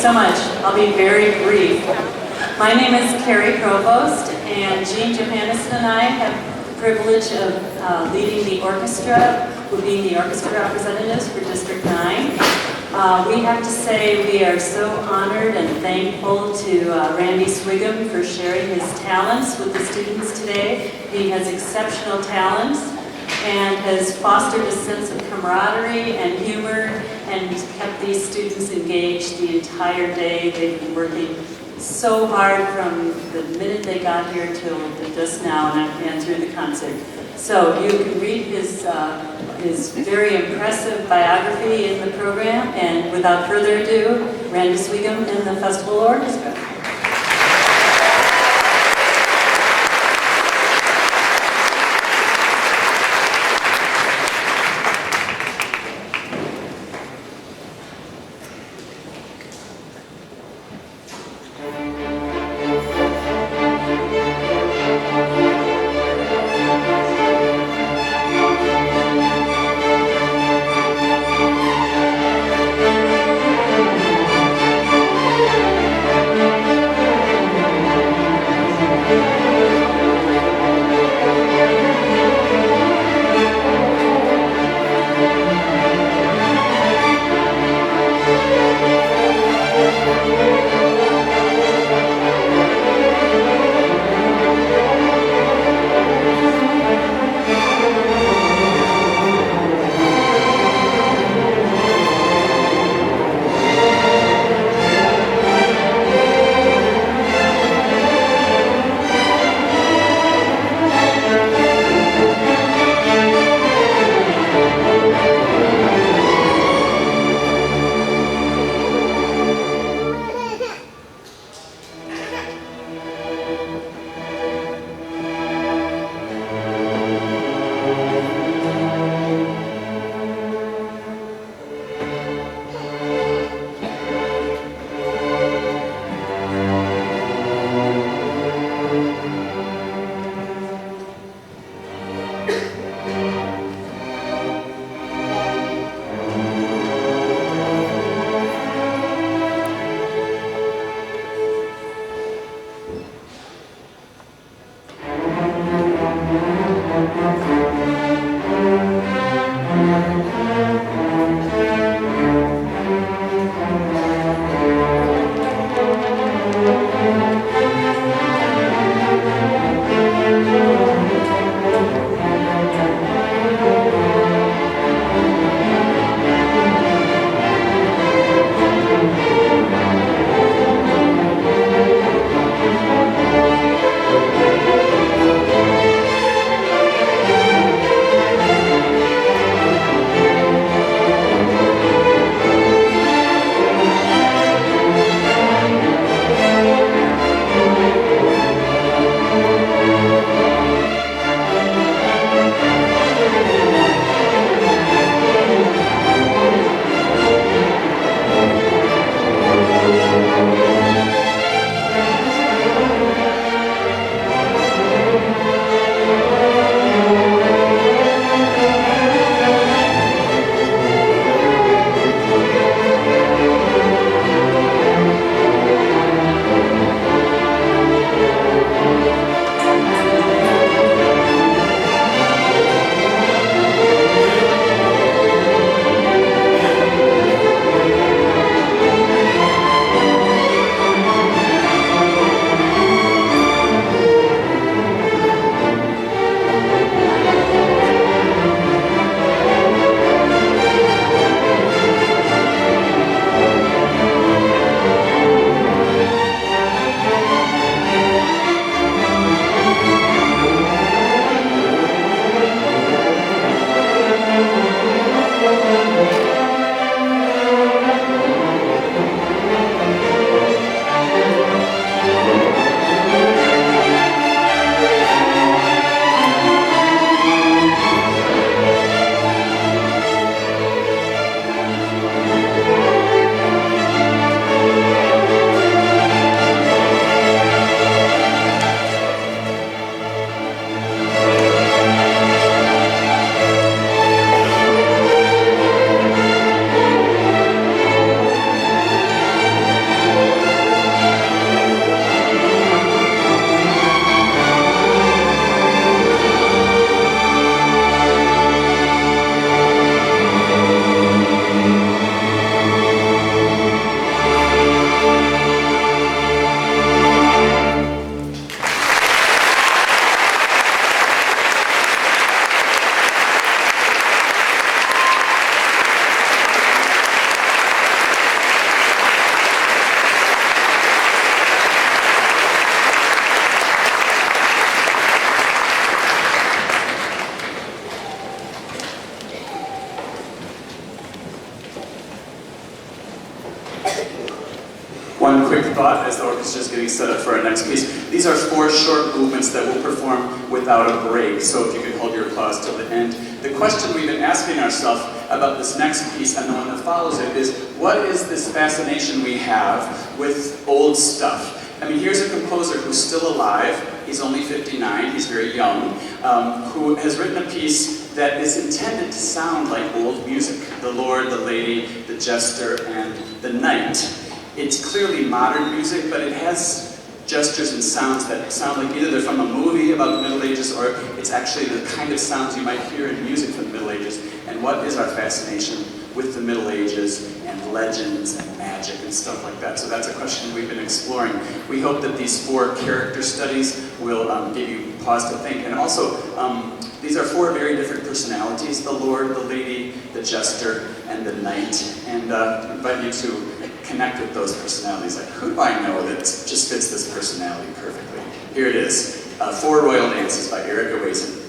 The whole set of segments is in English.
so much. I'll be very brief. My name is Carrie Provost, and Jean Johannesson and I have the privilege of leading the orchestra, being the orchestra representatives for District 9. We have to say we are so honored and thankful to Randy Swigum for sharing his talents with the students today. He has exceptional talents and has fostered a sense of camaraderie and humor and kept these students engaged the entire day. They've been working so hard from the minute they got here till just now and through the concert. So you can read his very impressive biography in the program, and without further ado, Randy Swigum and the Festival Orchestra. thought as the orchestra is getting set up for our next piece. These are 4 short movements that we'll perform without a break, so if you can hold your applause till the end. The question we've been asking ourselves about this next piece and the one that follows it is, what is this fascination we have with old stuff? I mean, here's a composer who's still alive. He's only 59, he's very young, who has written a piece that is intended to sound like old music. The Lord, the Lady, the Jester, and the Knight. It's clearly modern music, but it has gestures and sounds that sound like either they're from a movie about the Middle Ages or it's actually the kind of sounds you might hear in music from the Middle Ages. And what is our fascination with the Middle Ages and legends and magic and stuff like that? So that's a question we've been exploring. We hope that these 4 character studies will give you pause to think. And also, these are 4 very different personalities: the Lord, the Lady, the Jester, and the Knight. And I invite you to connect with those personalities. Like, who do I know that just fits this personality perfectly? Here it is, 4 Royal Dances by Erica Wason.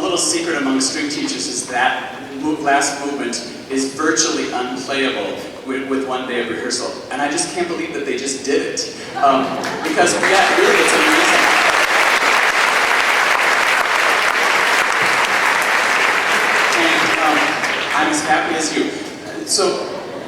little secret among string teachers is that last movement is virtually unplayable with 1 day of rehearsal. And I just can't believe that they just did it. Because, yeah, really, it's amazing. And I'm as happy as you. So,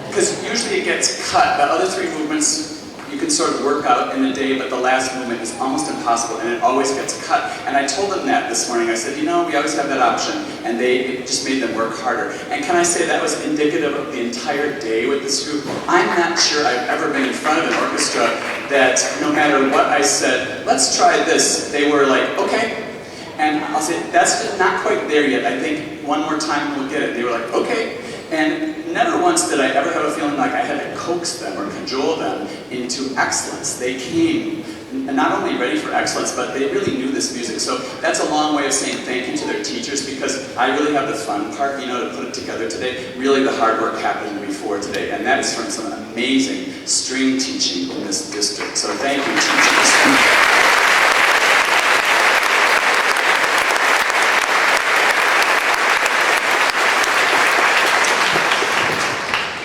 because usually it gets cut. The other 3 movements you can sort of work out in a day, but the last movement is almost impossible, and it always gets cut. And I told them that this morning. I said, you know, we always have that option, and it just made them work harder. And can I say that was indicative of the entire day with this group? I'm not sure I've ever been in front of an orchestra that no matter what I said, let's try this, they were like, okay. And I'll say, that's just not quite there yet. I think one more time we'll get it. They were like, okay. And never once did I ever have a feeling like I had to coax them or cajole them into excellence. They came not only ready for excellence, but they really knew this music. So that's a long way of saying thank you to their teachers, because I really have the fun part, you know, to put it together today. Really the hard work happened before today, and that is from some amazing string teaching in this district. So thank you, teachers.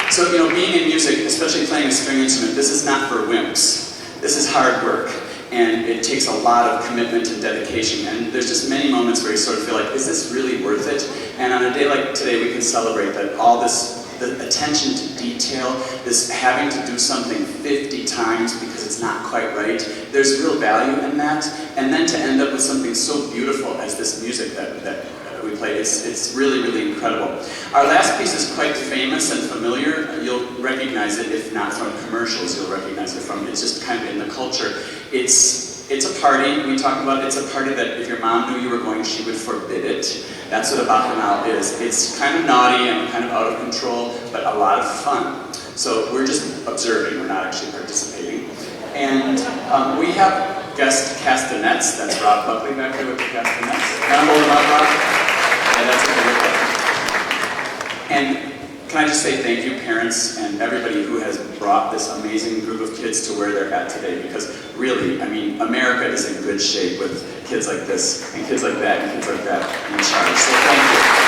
So, you know, being in music, especially playing a string instrument, this is not for wimps. This is hard work, and it takes a lot of commitment and dedication, and there's just many moments where you sort of feel like, is this really worth it? And on a day like today, we can celebrate that all this, the attention to detail, this having to do something 50 times because it's not quite right, there's real value in that, and then to end up with something so beautiful as this music that we play, it's really, really incredible. Our last piece is quite famous and familiar. You'll recognize it, if not from commercials, you'll recognize it from, it's just kind of in the culture. It's a party, we talk about, it's a party that if your mom knew you were going, she would forbid it. That's what a bacchanal is. It's kind of naughty and kind of out of control, but a lot of fun. So we're just observing, we're not actually participating. And we have guest castanets. That's Rob Buckley back there with the castanets. Can I hold them up, Rob? Yeah, that's a good one. And can I just say thank you, parents and everybody who has brought this amazing group of kids to where they're at today, because really, I mean, America is in good shape with kids like this, and kids like that, and kids like that in charge. So thank you.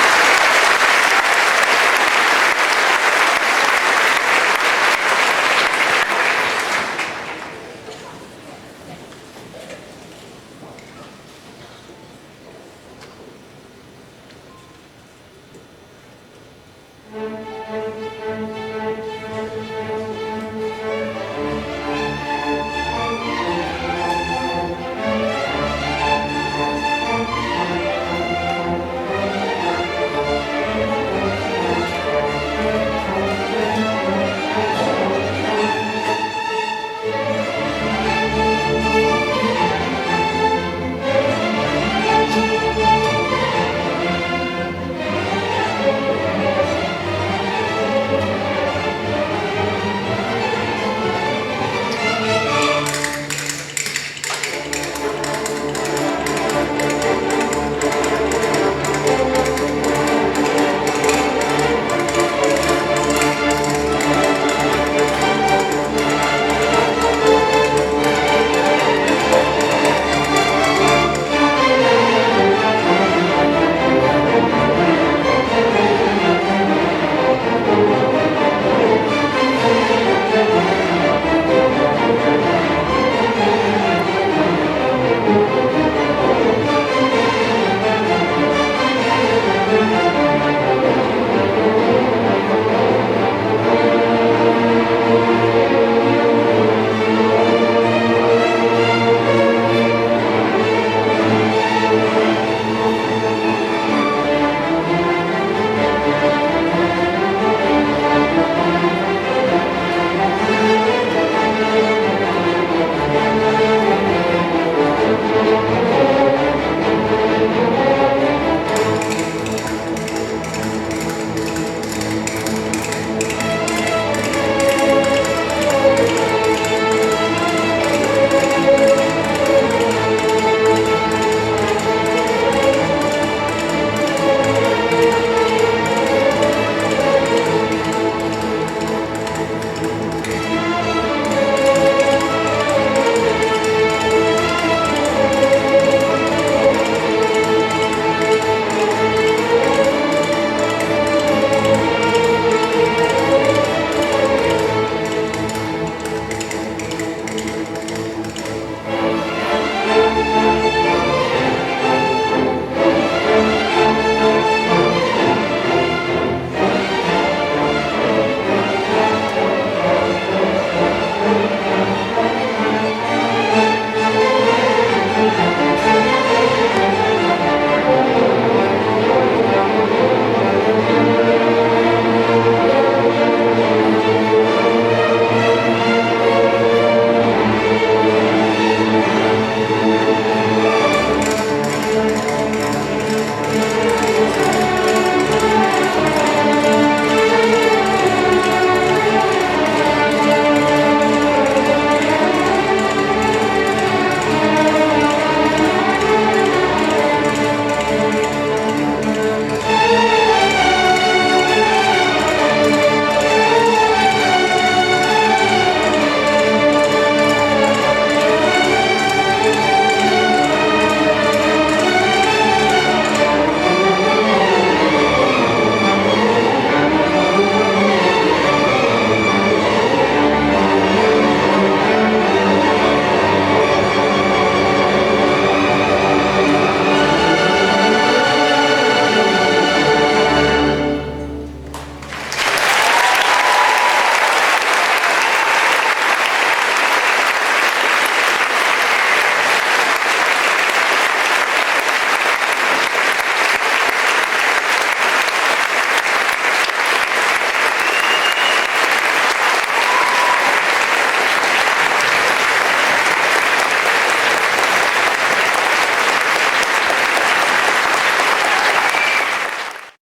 Thank you.